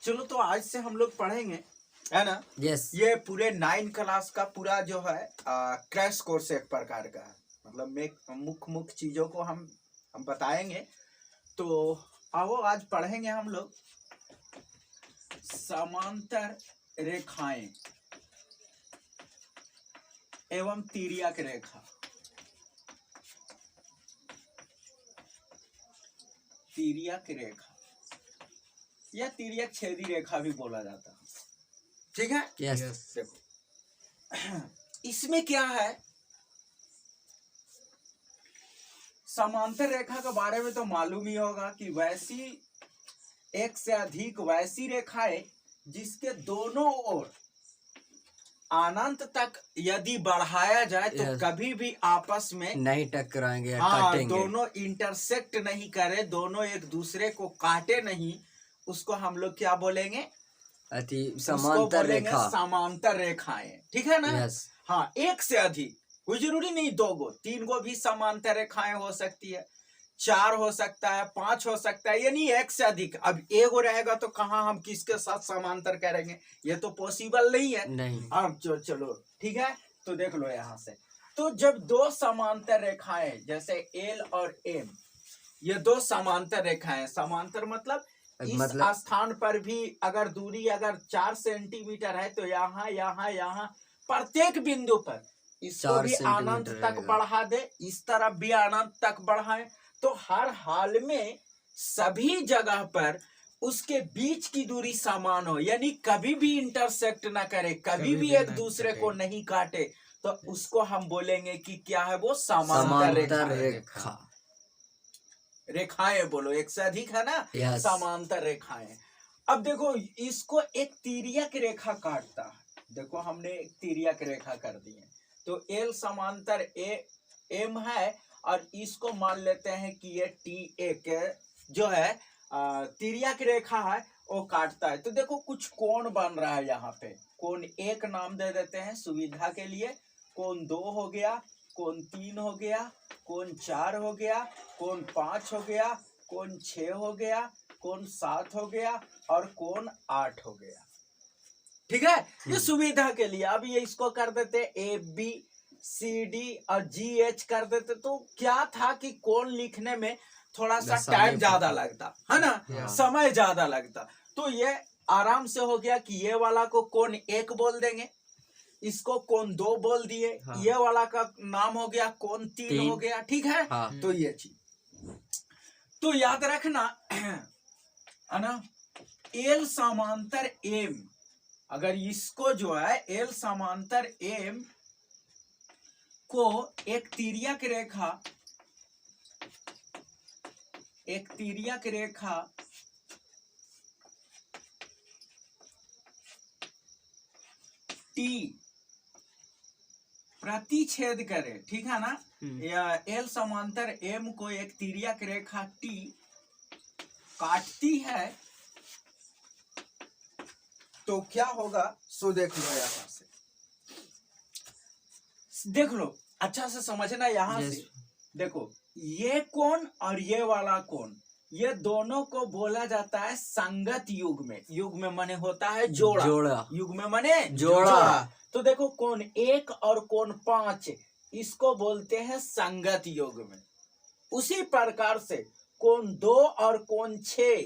चलो तो आज से हम लोग पढ़ेंगे, है ना। यस ये पूरे 9 क्लास का पूरा जो है क्रैश कोर्स एक प्रकार का है। मतलब मुख्य चीजों को हम बताएंगे। तो आओ आज पढ़ेंगे हम लोग समांतर रेखाएं एवं तिर्यक रेखा। तिर्यक रेखा या तिर्यक छेदी रेखा भी बोला जाता है, ठीक है। यस देखो इसमें क्या है, समांतर रेखा के बारे में तो मालूम ही होगा कि वैसी एक से अधिक वैसी रेखाएं जिसके दोनों ओर अनंत तक यदि बढ़ाया जाए तो कभी भी आपस में नहीं टकराएंगे, काटेंगे। दोनों इंटरसेक्ट नहीं करे, दोनों एक दूसरे को काटे नहीं, उसको हम लोग क्या बोलेंगे? अति समांतर रेखा, समांतर रेखाएं, ठीक है ना। यस हाँ, एक से अधिक, कोई जरूरी नहीं 2 गो 3 गो भी समांतर रेखाएं हो सकती है, 4 हो सकता है, 5 हो सकता है, यानी एक से अधिक। अब एगो रहेगा तो कहाँ हम किसके साथ समांतर करेंगे, ये तो पॉसिबल नहीं है। नहीं। अब चलो ठीक है, तो देख लो यहाँ से। तो जब 2 समांतर रेखाएं जैसे एल और एम, ये 2 समांतर रेखाएं, समांतर मतलब इस स्थान पर भी अगर दूरी अगर 4 सेंटीमीटर है तो यहाँ यहाँ यहाँ प्रत्येक बिंदु पर इसको भी अनंत तक बढ़ा दे, इस तरफ भी अनंत तक बढ़ाए, तो हर हाल में सभी जगह पर उसके बीच की दूरी समान हो, यानी कभी भी इंटरसेक्ट ना करे, कभी भी एक दूसरे को नहीं काटे, तो उसको हम बोलेंगे कि क्या है वो समांतर रेखा। रेखाएं बोलो, एक से अधिक है ना, समांतर रेखाएं। अब देखो इसको एक तिर्यक रेखा काटता है। देखो हमने एक तिर्यक रेखा कर दी है, तो एल समांतर एम है और इसको मान लेते हैं कि ये टी एक जो है तिर्यक रेखा है, वो काटता है। तो देखो कुछ कोण बन रहा है यहाँ पे, कोण 1 नाम दे देते हैं सुविधा के लिए, कोण 2 हो गया, कोण 3 हो गया, कोण 4 हो गया, कोण 5 हो गया, कोण 6 हो गया, कोण 7 हो गया और कोण 8 हो गया, ठीक है। ये सुविधा के लिए। अब ये इसको कर देते ए बी सी डी और जी एच कर देते, तो क्या था कि कोण लिखने में थोड़ा सा टाइम ज्यादा लगता है ना, समय ज्यादा लगता। तो ये आराम से हो गया कि ये वाला को कोण 1 बोल देंगे, इसको कोण 2 बोल दिए, ये वाला का नाम हो गया कोण 3 हो गया, ठीक है। तो ये चीज तो याद रखना है ना। एल समांतर एम, अगर इसको जो है एल समांतर एम को एक तिर्यक रेखा टी प्रतिच्छेद करे, ठीक है ना, या एल समांतर एम को एक तिर्यक रेखा टी काटती है, तो क्या होगा सो देख लो। यहाँ से देख लो, अच्छा से समझना। यहाँ से देखो ये कोण और ये वाला कोण, ये दोनों को बोला जाता है संगत युग्म। युग्म माने होता है जोड़ा, युग्म माने जोड़ा। तो देखो कोण 1 और कोण 5, इसको बोलते हैं संगत युग्म। उसी प्रकार से कोण 2 और कोण 6,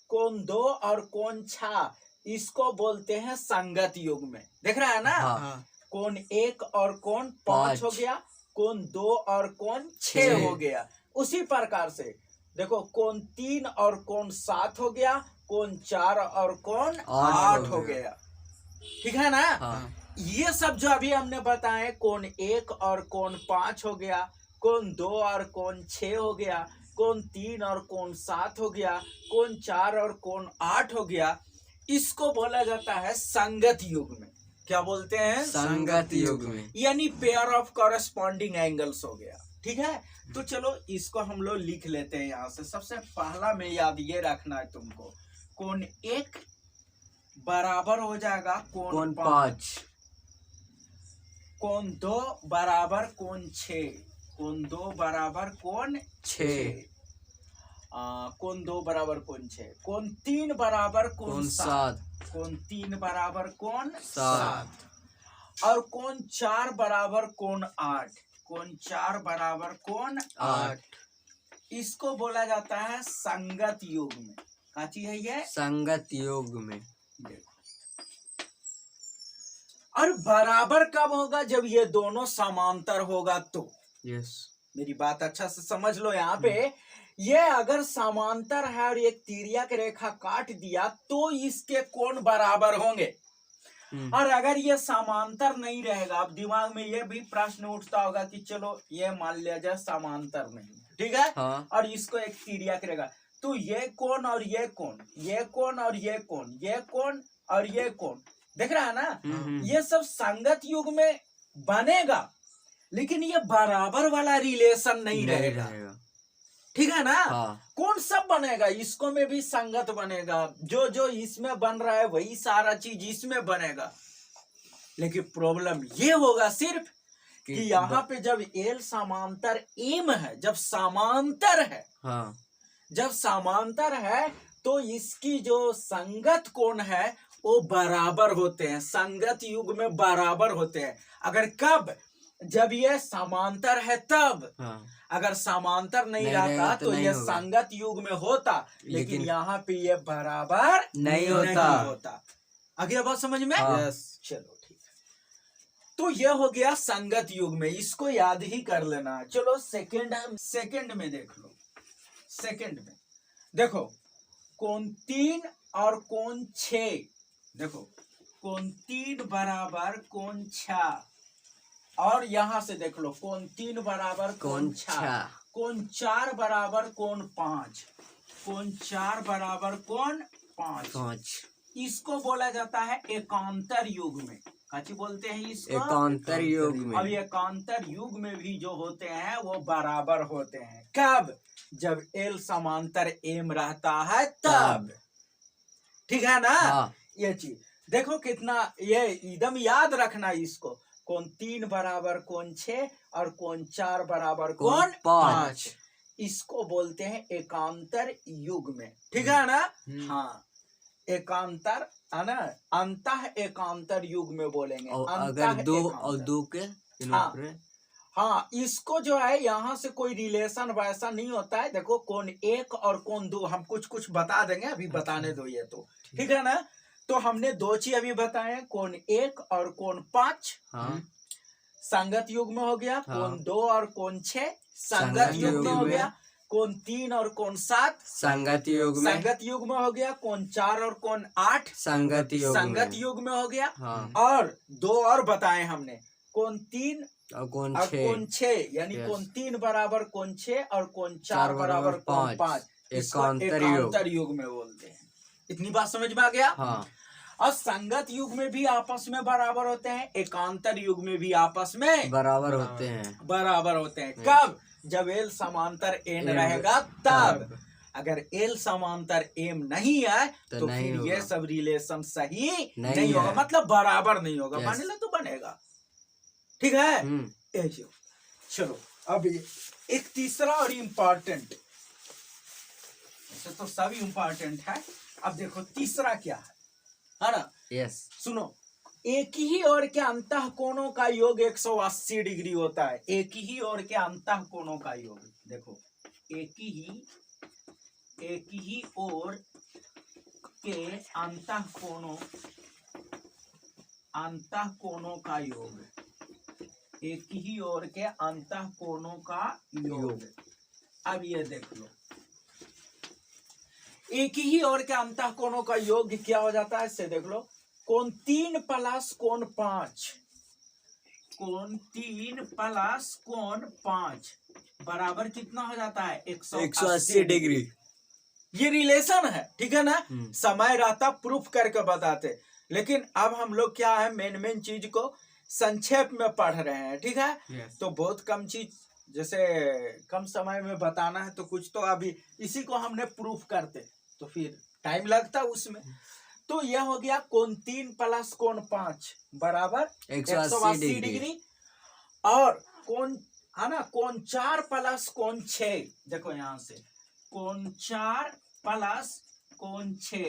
कोण 2 और कोण 6, इसको बोलते हैं संगत युग्म। देख रहा है ना। कोण 1 और कोण 5 हो गया, कोण 2 और कोण 6 हो गया। उसी प्रकार से देखो कोण 3 और कोण 7 हो गया, कोण 4 और कोण 8 हो गया, ठीक है ना। ये सब जो अभी हमने बताए, कोण 1 और कोण 5 हो गया, कोण 2 और कोण 6 हो गया, कोण 3 और कोण 7 हो गया, कोण 4 और कोण 8 हो गया, इसको बोला जाता है संगत युग्म। क्या बोलते हैं? संगत युग्म, यानी पेयर ऑफ कॉरेस्पॉन्डिंग एंगल्स हो गया, ठीक है। तो चलो इसको हम लोग लिख लेते हैं यहाँ से। सबसे पहला में याद ये रखना है तुमको, कोण 1 बराबर हो जाएगा कोण 5, कोण 2 बराबर कोण 6, कोण 2 बराबर कोण 6, कोण 2 बराबर कोण 6, कोण 3 बराबर कोण कोण 7, सात, कोण 3 बराबर कोण सात, 7 और कोण 4 बराबर कोण 8, कोण 4 बराबर कोण 8। 8। इसको बोला जाता है संगत युग्म। क्या चीज है ये? संगत योग में। देखो, और बराबर कब होगा? जब ये दोनों समांतर होगा तो। यस। मेरी बात अच्छा से समझ लो। यहाँ पे ये अगर समांतर है और एक तिर्यक रेखा काट दिया तो इसके कोण बराबर होंगे। और अगर ये समांतर नहीं रहेगा, अब दिमाग में ये भी प्रश्न उठता होगा कि चलो ये मान लिया जाए समांतर नहीं, ठीक है, हाँ। और इसको एक तिर्यक रेखा, तो ये कोण और ये कोण, ये कोण और ये कोण, ये कोण और ये कोण, देख रहा है ना, ये सब संगत युग में बनेगा, लेकिन ये बराबर वाला रिलेशन नहीं रहेगा। ठीक है ना? हाँ। कौन सब बनेगा? इसको में भी संगत बनेगा, जो जो इसमें बन रहा है वही सारा चीज इसमें बनेगा। लेकिन प्रॉब्लम ये होगा सिर्फ कि यहाँ पे जब एल समांतर एम है, जब समांतर है, हाँ। जब समांतर है तो इसकी जो संगत कोण है वो बराबर होते हैं, संगत युग में बराबर होते हैं। अगर कब? जब ये समांतर है तब। हाँ। अगर समांतर नहीं रहता तो ये संगत युग में होता, लेकिन यहाँ पे ये बराबर नहीं होता। आगे बात समझ में? यस। चलो ठीक है, तो ये हो गया संगत युग में, इसको याद ही कर लेना। चलो सेकंड में देख लो। सेकंड में देखो, कोण 3 और कोण 6, देखो कोण 3 बराबर कोण 6, और यहां से देख लो कोण 3 बराबर कोण 6, कोण 4 बराबर कोण 5, कोण 4 बराबर कोण 5। इसको बोला जाता है एकांतर युग में। काची बोलते हैं इसको? एकांतर युग में। अब एकांतर युग में भी जो होते हैं वो बराबर होते हैं। कब? जब एल समांतर एम रहता है तब। ठीक है ना? हाँ। ये चीज देखो कितना, ये एकदम याद रखना इसको। कोण 3 बराबर कोण 6 और कोण 4 बराबर कोण 5। इसको बोलते हैं एकांतर युग में। ठीक है ना? हाँ, एकांतर है ना, अंतः एकांतर युग में बोलेंगे। अगर 2 और 2 के हाँ, इसको जो है यहाँ से कोई रिलेशन वैसा नहीं होता है। देखो कोण 1 और कोण 2 हम कुछ कुछ बता देंगे, अभी बताने दो ये तो। ठीक है ना? तो हमने 2 चीज अभी बताए, कोण 1 और कोण 5 संगत युग में हो गया। कोण 2 और कोण 6 संगत युग में हो गया। कोण 3 और कोण 7 संगत युग में हो गया। कोण 4 और कोण 8 संगत युग में हो गया। और 2 और बताए हमने, कोण 3 और कोण 6, यानी कोण 3 बराबर कोण 6 और कोण 4 बराबर कोण 5। एकांतर युग में बोलते हैं। इतनी बात समझ में आ गया? हाँ। और संगत युग में भी आपस में बराबर होते हैं, एकांतर युग में भी आपस में बराबर होते हैं। कब? जब एल समांतर एन रहेगा तब। अगर एल समांतर एम नहीं है तो फिर ये सब रिलेशन सही नहीं होगा, मतलब बराबर नहीं होगा। मान लो तो बनेगा। ठीक है? चलो अब एक तीसरा और इम्पोर्टेंट, तो सब इम्पोर्टेंट है। अब देखो तीसरा क्या है ना? यस। सुनो, एक ही ओर के अंतः कोणों का योग 180 डिग्री होता है। एक ही ओर के अंतः कोणों का योग, देखो एक ही ओर के अंतः कोणों का योग, एक ही ओर के अंतः कोणों का योग। अब ये देख लो, एक ही ओर के अंतः कोणों का योग क्या हो जाता है, इससे देख लो। कोण 3 प्लस कोण 5, कोण 3 प्लस कोण 5 बराबर कितना हो जाता है? 180 डिग्री। ये रिलेशन है। ठीक है ना? समय रहता प्रूफ करके बताते, लेकिन अब हम लोग क्या है, मेन चीज को संक्षेप में पढ़ रहे हैं। ठीक है? तो बहुत कम चीज, जैसे कम समय में बताना है तो कुछ तो अभी इसी को हमने प्रूफ करते तो फिर टाइम लगता उसमें। तो यह हो गया कोण 3 प्लस कोण 5 बराबर 180 डिग्री। और कोण है ना, कोण 4 प्लस कोण 6, देखो यहाँ से कोण 4 प्लस कोण 6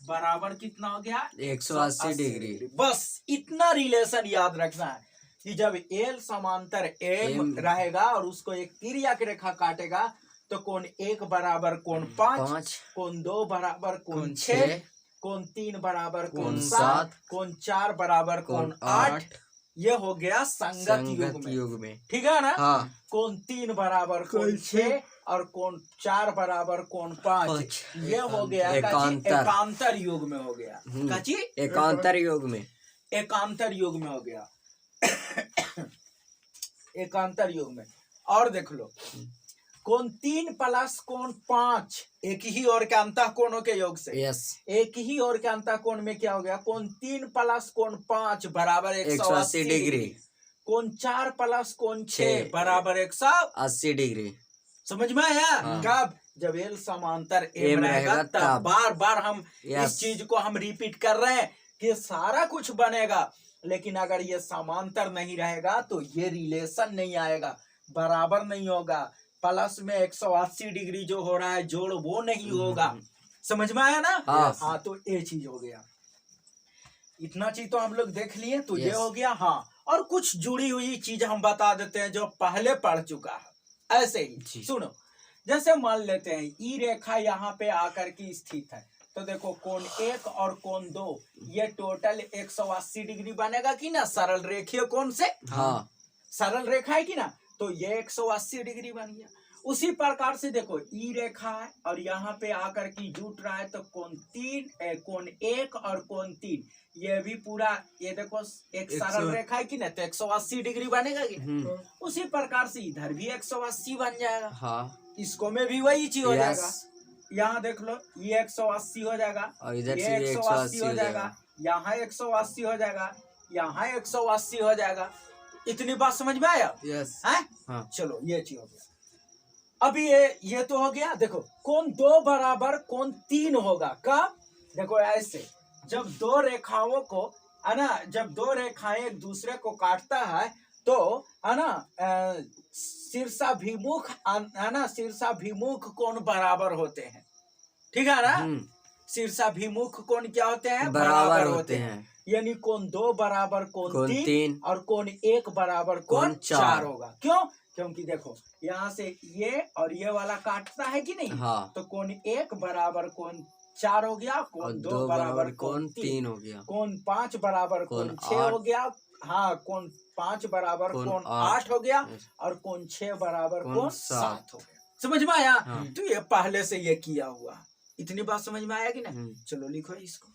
बराबर कितना हो गया 180 डिग्री। बस इतना रिलेशन याद रखना है कि जब एल समांतर एम रहेगा और उसको एक तिर्यक रेखा काटेगा तो कोण 1 बराबर कोण 5, कोण 2 बराबर कोण 6, कोण 3 बराबर कोण 7, कोण 4 बराबर कोण 8। ये हो गया संगत युग में, ठीक है ना। हाँ। कोण 3 बराबर कोण 6 और कोण 4 बराबर कोण 5। ये हो गया एकांतर युग में हो गया। काची एकांतर युग में, एकांतर युग में हो गया एकांतर युग में। और देख लो कोण 3 प्लस कोण 5 एक ही ओर के अंतः कोणों के योग से, एक ही ओर के अंतः कोण में क्या हो गया कोण 3 प्लस कोण 5 बराबर 180 डिग्री। कोण 4 प्लस कोण 6 बराबर 180 डिग्री। समझ में आया। कब जब एल समांतर एम रहेगा तब बार बार हम इस चीज को हम रिपीट कर रहे हैं कि सारा कुछ बनेगा, लेकिन अगर ये समांतर नहीं रहेगा तो ये रिलेशन नहीं आएगा, बराबर नहीं होगा। प्लस में 180 डिग्री जो हो रहा है जोड़ वो नहीं होगा। समझ में आया ना। हाँ तो ये चीज हो गया। इतना चीज तो हम लोग देख लिए, तो ये हो गया। हाँ और कुछ जुड़ी हुई चीज हम बता देते हैं जो पहले पढ़ चुका है। ऐसे ही सुनो, जैसे मान लेते हैं ई रेखा यहाँ पे आकर की स्थित है, तो देखो कोण 1 और कोण 2 ये टोटल 180 डिग्री बनेगा कि ना, सरल रेखीय कोण से। हाँ सरल रेखा है कि ना, तो ये 180 डिग्री बन गया। उसी प्रकार से देखो ई रेखा है और यहाँ पे आकर की जुट रहा है, तो कोण 1 और कोण 3 ये भी पूरा, ये देखो एक सरल रेखा है कि ना, तो 180 डिग्री बनेगा कि ना। उसी प्रकार से इधर भी 180 बन जाएगा। हाँ इसको में भी वही चीज हो जाएगा। यहाँ देख लो ये 180 हो जाएगा और इधर ये 180 हो जाएगा, यहाँ 180 हो जाएगा, यहाँ 180 हो जाएगा। इतनी बात समझ में आया। यस है। हाँ। चलो ये चीज हो गया। अभी ये तो हो गया। देखो कोण 2 बराबर कोण 3 होगा। कब देखो ऐसे जब दो रेखाओं को है ना, जब दो रेखाएं एक दूसरे को काटता है तो है ना शीर्षाभिमुख है ना, शीर्षाभिमुख कोण बराबर होते हैं। ठीक है ना। शीर्षाभिमुख कोण क्या होते हैं, बराबर होते हैं। यानी कोण 2 बराबर कोण 3 और कोण 1 बराबर कोण 4 होगा। क्यों? क्योंकि देखो यहाँ से ये और ये वाला काटता है कि नहीं। हाँ। तो कोण 1 बराबर कोण 4 हो गया, कोण 2 बराबर कोण 3 हो गया, कोण 5 बराबर कोण 6 हो गया। हाँ कोण 5 बराबर कोण 8 हो गया और कोण 6 बराबर कोण 7 हो गया। समझ में आया। तो ये पहले से ये किया हुआ। इतनी बात समझ में आया कि ना। चलो लिखो इसको।